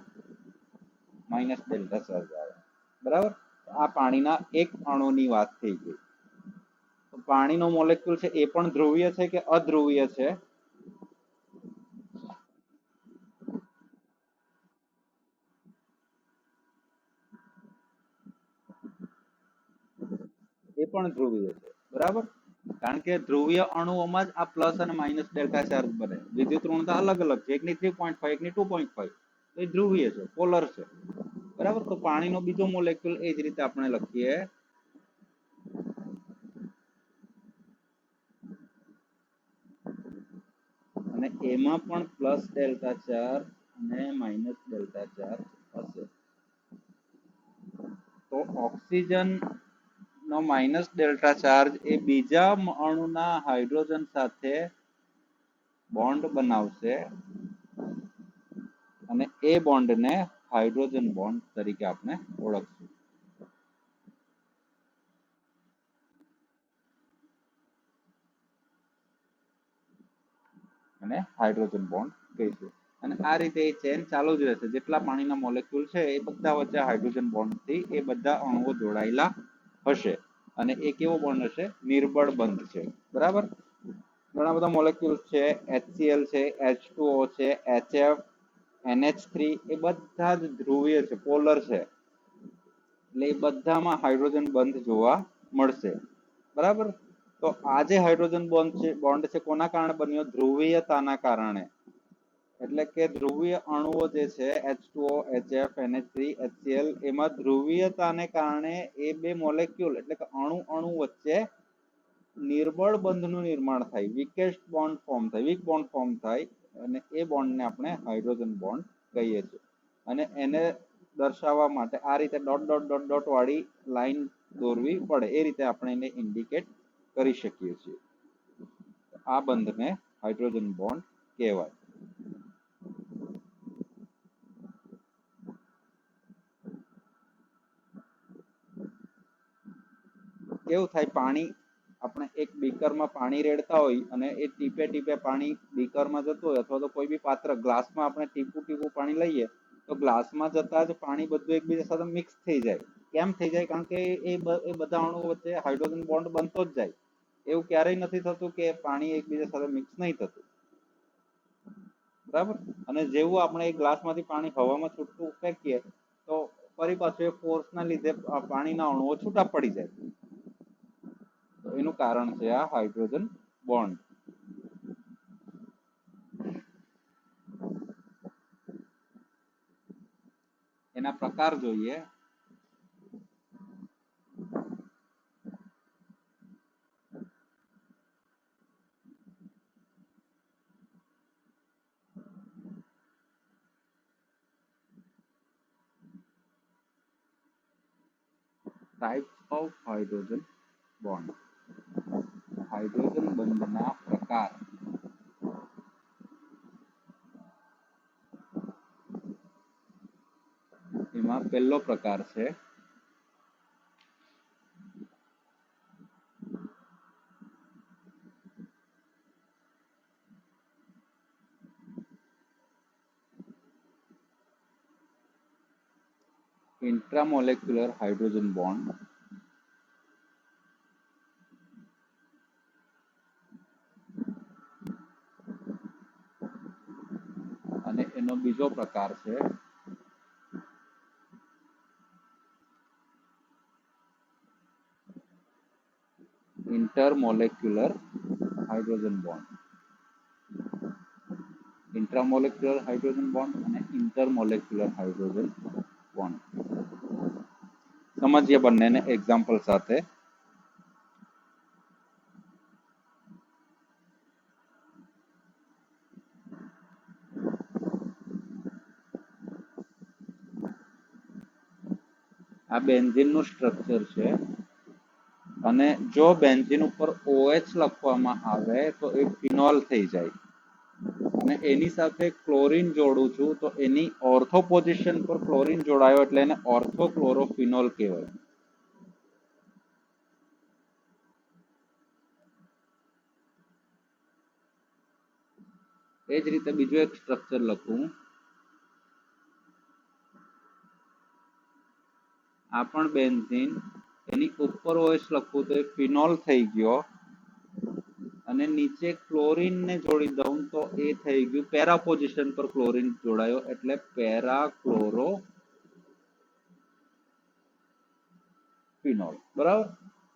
માઇનસ ડેલ્ટા ચાર્જ આવે. બરાબર. આ પાણીના એક અણુની વાત થઈ ગઈ. તો પાણીનો મોલેક્યુલ છે એ પણ ધ્રુવીય છે કે અધ્રુવીય છે? એ પણ ધ્રુવીય છે. બરાબર. કારણ કે ધ્રુવીય અણુઓમાં જ આ પ્લસ અને માઇનસ ડેલ્ટા ચાર્જ બને. વિદ્યુત ઋણતા અલગ અલગ છે, એકની 3.5, એકની 2.5. એ ધ્રુવીય છે, પોલર છે. બરાબર. તો પાણીનો બીજો મોલેક્યુલ એ જ રીતે આપણે લખીએ. અને એમાં પણ પ્લસ ડેલ્ટા ચાર્જ અને માઇનસ ડેલ્ટા ચાર્જ હશે. તો ઓક્સિજન નો માઇનસ ડેલ્ટા ચાર્જ એ બીજા અણુના હાઇડ્રોજન સાથે બોન્ડ બનાવશે એ બોન્ડને હાઇડ્રોજન બોન્ડ તરીકે આપણે ઓળખશું અને હાઇડ્રોજન બોન્ડ કહીશું અને આ રીતે એ ચેન ચાલુ જ રહેશે જેટલા પાણીના મોલેક્યુલ છે એ બધા વચ્ચે હાઇડ્રોજન બોન્ડથી એ બધા અણુઓ જોડાયેલા હશે અને એ કેવો બોન્ડ હશે નિર્બળ બંધ છે બરાબર ઘણા બધા મોલેક્યુલ છે HCl છે H2O છે HF NH3 એ બધા જ ધ્રુવીય છે પોલર છે એટલે એ બધામાં હાઇડ્રોજન બંધ જોવા મળશે બરાબર તો આ જે હાઇડ્રોજન બોન્ડ છે કોના કારણે બન્યો ધ્રુવીયતાના કારણે એટલે કે ધ્રુવીય અણુઓ જે છે H2O HF NH3 HCl એમાં ધ્રુવીયતાને કારણે એ બે મોલેક્યુલ એટલે કે અણુ અણુ વચ્ચે નિર્બળ બંધનું નિર્માણ થાય વીકેસ્ટ બોન્ડ ફોર્મ થાય વીક બોન્ડ ફોર્મ થાય અને એ બોન્ડને આપણે હાઇડ્રોજન બોન્ડ કહીએ છીએ અને એને દર્શાવવા માટે આ રીતે ડોટ ડોટ ડોટ ડોટ વાળી લાઈન દોરવી પડે એ રીતે આપણે એને ઇન્ડિકેટ કરી શકીએ છીએ આ બંધને હાઇડ્રોજન બોન્ડ કહેવાય કેવું થાય પાણી આપણે એક બીકરમાં પાણી રેડતા હોય અને એ ટીપે ટીપે પાણી બીકરમાં જતું હોય અથવા તો કોઈ બી પાત્ર ગ્લાસમાં આપણે ટીપું ટીપું પાણી લઈએ તો ગ્લાસમાં જતા જ પાણી બધું એકબીજા સાથે મિક્સ થઈ જાય કેમ થઈ જાય કારણ કે એ બધા અણુઓ વચ્ચે હાઇડ્રોજન બોન્ડ બનતો જ જાય એવું ક્યારેય નથી થતું કે પાણી એકબીજા સાથે મિક્સ નહીં થતું બરાબર અને જેવું આપણે એ ગ્લાસમાંથી પાણી હવામાં છૂટતું ફેંકીએ તો ફરી પાછું એ ફોર્સના લીધે પાણીના અણુઓ છૂટા પડી જાય એનું કારણ છે આ હાઇડ્રોજન બોન્ડ એના પ્રકાર જોઈએ types of hydrogen bond hydrogen બંધના પ્રકાર એમાં પહેલો પ્રકાર છે intramolecular hydrogen bond અને એનો બીજો પ્રકાર છે intermolecular hydrogen bond intramolecular hydrogen bond અને intermolecular hydrogen bond સમજીએ બંનેને એક્ઝામ્પલ સાથે આ બેન્ઝીનનું સ્ટ્રક્ચર છે અને જો બેન્ઝીન ઉપર OH લખવામાં આવે તો એ ફિનોલ થઈ જાય અને એની સાથે ક્લોરીન જોડું છું તો એની ઓર્થો પોઝિશન પર ક્લોરીન જોડાયો એટલે એને ઓર્થોક્લોરોફિનોલ કહેવાય એ જ રીતે બીજું એક સ્ટ્રક્ચર લખું આ પણ બેન્ઝીન એની ઉપર OH લખું તો એ ફિનોલ થઈ ગયો અને નીચે ક્લોરીન ને જોડી દઉં તો એ થઈ ગયું પેરા પોઝિશન પર ક્લોરીન જોડાયો એટલે પેરાક્લોરોફિનોલ બરાબર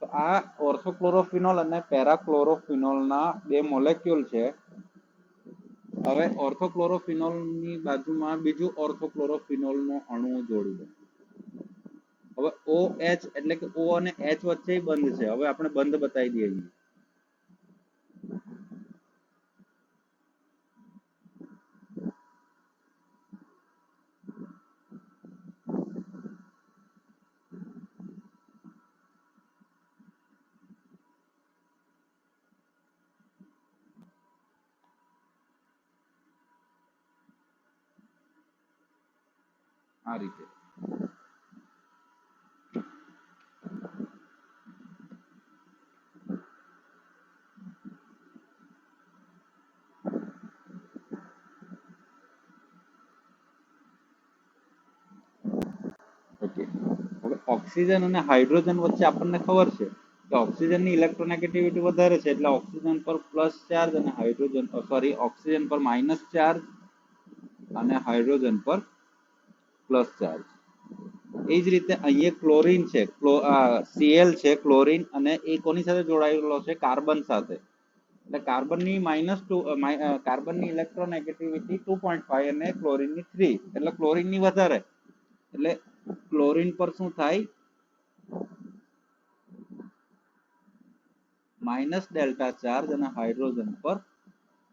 તો આ ઓર્થોક્લોરોફિનોલ અને પેરાક્લોરોફિનોલના બે મોલેક્યુલ છે હવે ઓર્થોક્લોરોફિનોલની બાજુમાં બીજું ઓર્થોક્લોરોફિનોલનો અણુ જોડી દો હવે OH એટલે કે O અને H વચ્ચે બંધ છે હવે આપણે બંધ બતાવી દઈએ આ રીતે. ઓકે, હવે ઓક્સિજન અને હાઇડ્રોજન વચ્ચે આપણને ખબર છે કે ઓક્સિજનની ઇલેક્ટ્રોનેગેટિવિટી વધારે છે, એટલે ઓક્સિજન પર પ્લસ ચાર્જ અને હાઇડ્રોજન ઓક્સિજન પર માઇનસ ચાર્જ અને હાઇડ્રોજન પર પ્લસ ચાર્જ. એ જ રીતે અહીંયા ક્લોરીન છે, Cl છે ક્લોરીન, અને એ કોની સાથે જોડાયેલો છે? કાર્બન સાથે. એટલે કાર્બનની ઇલેક્ટ્રોનેગેટિવિટી 2.5 અને ક્લોરીનની 3, એટલે ક્લોરીનની વધારે. એટલે ક્લોરીન પર શું થાય? માઇનસ ડેલ્ટા ચાર્જ અને હાઇડ્રોજન પર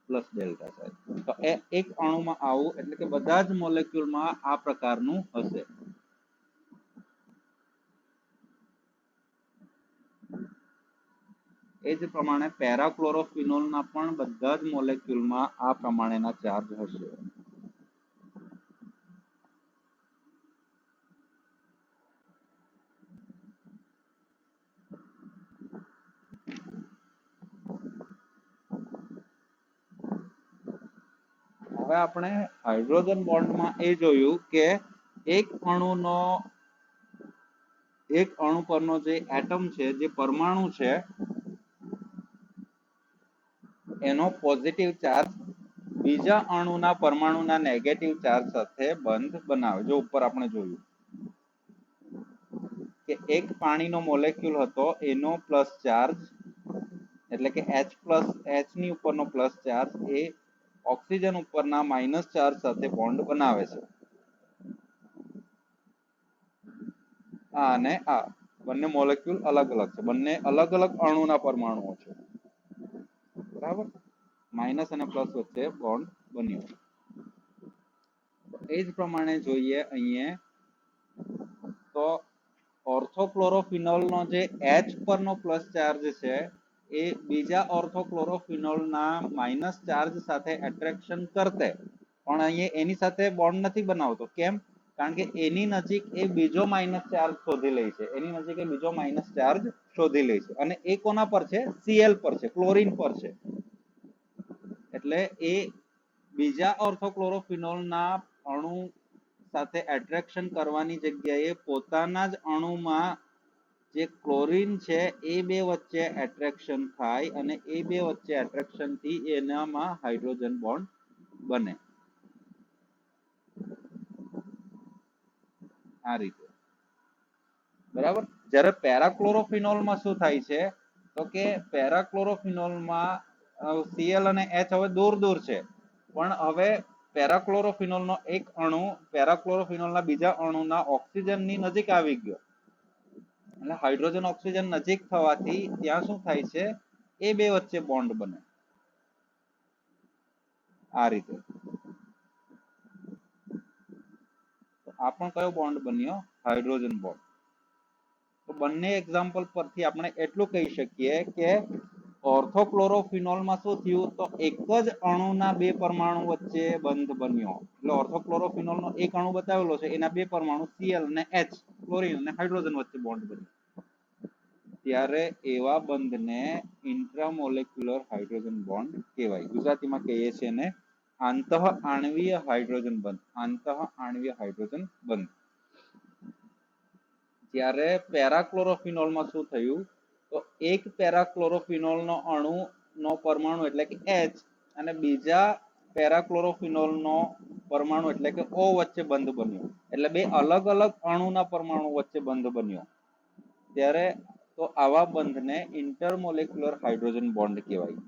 પ્લસ ડેલ્ટા ચાર્જ. તો એ એક અણુમાં આવું, એટલે કે બધા જ મોલેક્યુલમાં આ પ્રકારનું હશે. એ જ પ્રમાણે પેરાક્લોરોફિનોલના પણ બધા જ મોલેક્યુલમાં આ પ્રમાણેના ચાર્જ હશે. હવે આપણે હાઇડ્રોજન બોન્ડમાં એ જોયું કે એક અણુ પરનો જે એટમ છે, જે પરમાણુ છે, એનો પોઝિટિવ ચાર્જ બીજા અણુના પરમાણુના નેગેટિવ ચાર્જ સાથે બંધ બનાવે. જો ઉપર આપણે જોયું કે એક પાણીનો મોલેક્યુલ હતો, એનો પ્લસ ચાર્જ એટલે કે H ની ઉપરનો પ્લસ ચાર્જ એ ઓક્સિજન ઉપરના માઇનસ ચાર્જ સાથે બોન્ડ બનાવે છે. આ અને આ બંને મોલેક્યુલ અલગ અલગ છે, બંને અલગ અલગ અણુના પરમાણુઓ છે, બરાબર. માઇનસ અને પ્લસ વચ્ચે બોન્ડ બન્યો. એ જ પ્રમાણે જોઈએ અહીંયા તો ઓર્થોક્લોરોફિનોલનો જે H પરનો પ્લસ ચાર્જ છે, એ બીજા ઓર્થોક્લોરોફિનોલના માઇનસ ચાર્જ સાથે એટ્રેક્શન કરતે, પણ અહીંયા એની સાથે બોન્ડ નથી બનાવતો. કેમ? કારણ કે એની નજીક એ બીજો માઇનસ ચાર્જ શોધી લે છે, એની નજીક એ બીજો માઇનસ ચાર્જ શોધી લે છે, અને એ કોના પર છે? Cl પર છે, ક્લોરીન પર છે. એટલે એ બીજા ઓર્થોક્લોરોફિનોલના અણુ સાથે એટ્રેક્શન કરવાની જગ્યાએ પોતાના જ અણુમાં જે ક્લોરીન છે એ બે વચ્ચે એટ્રેક્શન થાય, અને એ બે વચ્ચે એટ્રેક્શન થી એનામાં હાઇડ્રોજન બોન્ડ બને. આ રીતે, બરાબર. જ્યારે પેરાક્લોરોફિનોલમાં શું થાય છે તો કે પેરાક્લોરોફિનોલમાં Cl અને H હવે દૂર દૂર છે, પણ હવે પેરાક્લોરોફિનોલનો એક અણુ પેરાક્લોરોફિનોલના બીજા અણુના ઓક્સિજનની નજીક આવી ગયો, એટલે હાઇડ્રોજન ઓક્સિજન નજીક થવાથી ત્યાં શું થાય છે? એ બે વચ્ચે બોન્ડ બને. આ રીતે. આ પણ કયો બોન્ડ બન્યો? Hydrogen bond. તો બંને એક્ઝામ્પલ પરથી આપણે એટલું કહી શકીએ કે ઓર્થોક્લોરોફિનોલમાં શું થયું? તો એક જ અણુના બે પરમાણુ વચ્ચે બંધ બન્યો. એટલે ઓર્થોક્લોરોફિનોલનો એક અણુ બતાવેલો છે, એના બે પરમાણુ Cl અને H, ક્લોરીન અને હાઇડ્રોજન વચ્ચે બોન્ડ બન્યો. ત્યારે એવા બંધને ઇન્ટ્રામોલેક્યુલર હાઇડ્રોજન બોન્ડ કહેવાય. ગુજરાતીમાં કહીએ છીએ એને આંતઃ આણ્વીય હાઇડ્રોજન બંધ. આંતઃ આણ્વીય હાઇડ્રોજન બંધ. ત્યારે પેરાક્લોરોફિનોલમાં શું થયું? તો એક પેરાક્લોરોફિનોલનો અણુનો પરમાણુ એટલે કે H અને બીજા પેરાક્લોરોફિનોલનો પરમાણુ એટલે કે O વચ્ચે બંધ બન્યો. એટલે બે અલગ અલગ અણુના પરમાણુ વચ્ચે બંધ બન્યો. ત્યારે તો આવા બંધને ઇન્ટરમોલેક્યુલર હાઇડ્રોજન બોન્ડ કહેવાય.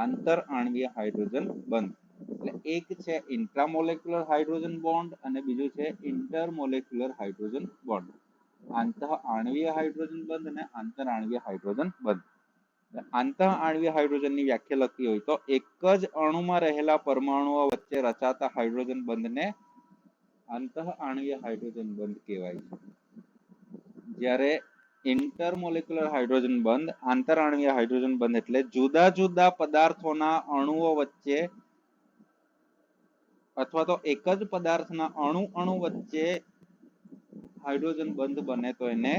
આંતર આણ્વીય હાઇડ્રોજન બંધ. એટલે એક છે ઇન્ટ્રામોલેક્યુલર હાઇડ્રોજન બોન્ડ અને બીજું છે ઇન્ટરમોલેક્યુલર હાઇડ્રોજન બોન્ડ. આંતઃ આણ્વીય હાઇડ્રોજન બંધ અને આંતર આણ્વીય હાઇડ્રોજન બંધ. આંતઃ આણ્વીય હાઇડ્રોજનની વ્યાખ્યા લખી હોય તો એક જ અણુમાં રહેલા પરમાણુઓ વચ્ચે રચાતા હાઇડ્રોજન બંધને આંતઃ આણ્વીય હાઇડ્રોજન બંધ કહેવાય છે. જ્યારે ઇન્ટરમોલેક્યુલર હાઇડ્રોજન બંધ, આંતર આણ્વીય હાઇડ્રોજન બંધ એટલે જુદા જુદા પદાર્થોના અણુઓ વચ્ચે અથવા તો એક જ પદાર્થના અણુ અણુ વચ્ચે હાઇડ્રોજન બંધ બને તો એને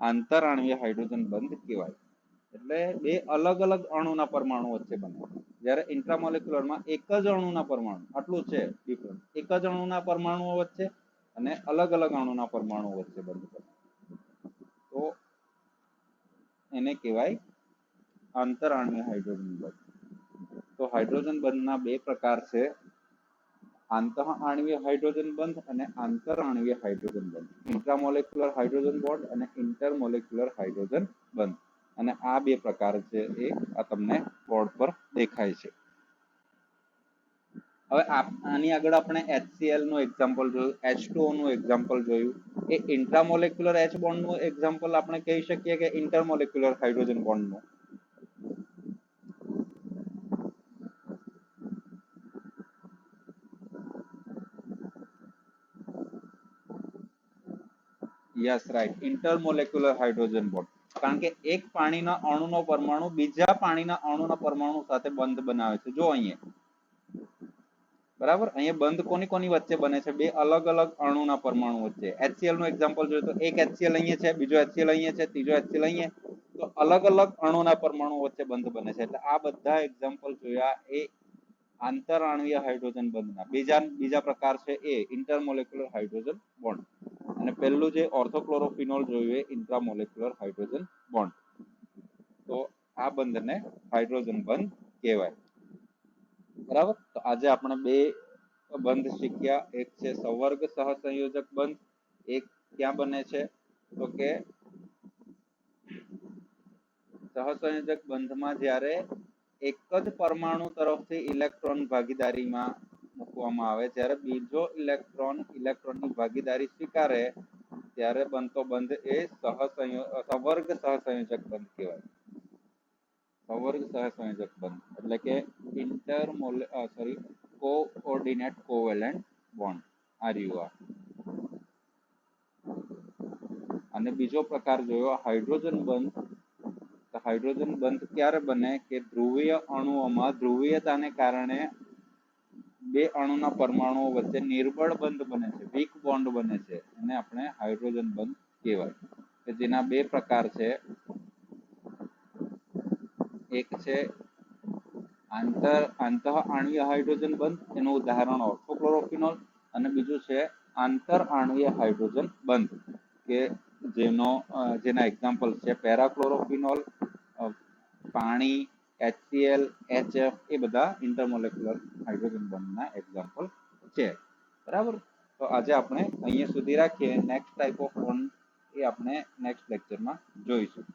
આંતરાણ્વીય હાઇડ્રોજન બંધ કહેવાય. એટલે બે અલગ અલગ અણુના પરમાણુ વચ્ચે બને. જ્યારે ઇન્ટ્રામોલેક્યુલરમાં એક જ અણુના પરમાણુ, આટલું છે ડિફરન્સ, એક જ અણુના પરમાણુઓ વચ્ચે અને અલગ અલગ અણુના પરમાણુઓ વચ્ચે બંધ બને તો એને કહેવાય આંતરાણ્વીય હાઇડ્રોજન બંધ. તો હાઇડ્રોજન બંધના બે પ્રકાર છે, આંતઃઆણ્વીય હાઇડ્રોજન બંધ અને આંતરાણ્વીય હાઇડ્રોજન બંધ. ઇન્ટ્રામોલેક્યુલર હાઇડ્રોજન બોન્ડ અને ઇન્ટરમોલેક્યુલર હાઇડ્રોજન બંધ. અને આ બે પ્રકાર છે એ આ તમને બોર્ડ પર દેખાય છે. હવે આની આગળ આપણે HCl નું એક્ઝામ્પલ જોયું, H2O નું એક્ઝામ્પલ જોયું. એ ઇન્ટ્રામોલેક્યુલર H બોન્ડ નું એક્ઝામ્પલ આપણે કહી શકીએ કે ઇન્ટરમોલેક્યુલર હાઇડ્રોજન બોન્ડ નું? Yes right, intermolecular hydrogen bond. કારણ કે એક પાણીના અણુનો પરમાણુ બીજા પાણીના અણુના પરમાણુ સાથે બંધ બનાવે છે. જો અહીંયા બરાબર, અહીંયા બંધ કોની કોની વચ્ચે બને છે? બે અલગ અલગ અણુના પરમાણુ વચ્ચે. HCl નું એક્ઝામ્પલ જોઈએ તો એક HCl અહીંયા છે, બીજો HCl અહીંયા છે, ત્રીજો HCl અહીંયા, તો અલગ અલગ અણુના પરમાણુ વચ્ચે બંધ બને છે. એટલે આ બધા એક્ઝામ્પલ જોયા એ આંતરાણ્વીય હાઇડ્રોજન બંધના. બીજા પ્રકાર છે એ ઇન્ટરમોલેક્યુલર હાઇડ્રોજન બોન્ડ. અને પહેલું જે ઓર્થોક્લોરોફિનોલ જોયું એ ઇન્ટ્રામોલેક્યુલર હાઇડ્રોજન બોન્ડ. તો આ બંધને હાઇડ્રોજન બંધ કહેવાય. બરાબર, તો આજે આપણે બે બંધ શીખ્યા. એક છે સંવર્ગ સહસંયોજક બંધ. એક ક્યાં બને છે? તો કે સહસંયોજક બંધમાં જ્યારે એક જ પરમાણુ તરફથી ઇલેક્ટ્રોન ભાગીદારીમાં મૂકવામાં આવે, જ્યારે બીજો ઇલેક્ટ્રોનની ભાગીદારી સ્વીકારે ત્યારે બનતો બંધ એ સંવર્ગ સહસંયોજક બંધ કહેવાય. સંવર્ગ સહસંયોજક બંધ એટલે કે કોઓર્ડિનેટ કોવેલેન્ટ બોન્ડ. અને બીજો પ્રકાર જોયો હાઇડ્રોજન બંધ. હાઇડ્રોજન બંધ ક્યારે બને કે ધ્રુવીય અણુઓમાં ધ્રુવીયતાને કારણે બે અણુના પરમાણુઓ વચ્ચે નિર્બળ બંધ બને છે, વીક બોન્ડ બને છે. એને આપણે હાઇડ્રોજન બંધ કહેવાય. કે જેના બે પ્રકાર છે. એક છે આંતઃઆણ્વીય હાઇડ્રોજન બંધ, એનું ઉદાહરણ ઓર્થોક્લોરોફિનોલ. અને બીજું છે આંતરઆણ્વીય હાઇડ્રોજન બંધ, કે જેના એક્ઝામ્પલ છે પેરાક્લોરોફિનોલ, પાણી, HCl, HF, એ બધા ઇન્ટરમોલેક્યુલર હાઇડ્રોજન બંધના એક્ઝામ્પલ છે. બરાબર, તો આજે આપણે અહીંયા સુધી રાખીએ. નેક્સ્ટ ટાઈપ ઓફ બોન્ડ એ આપણે નેક્સ્ટ લેક્ચરમાં જોઈશું.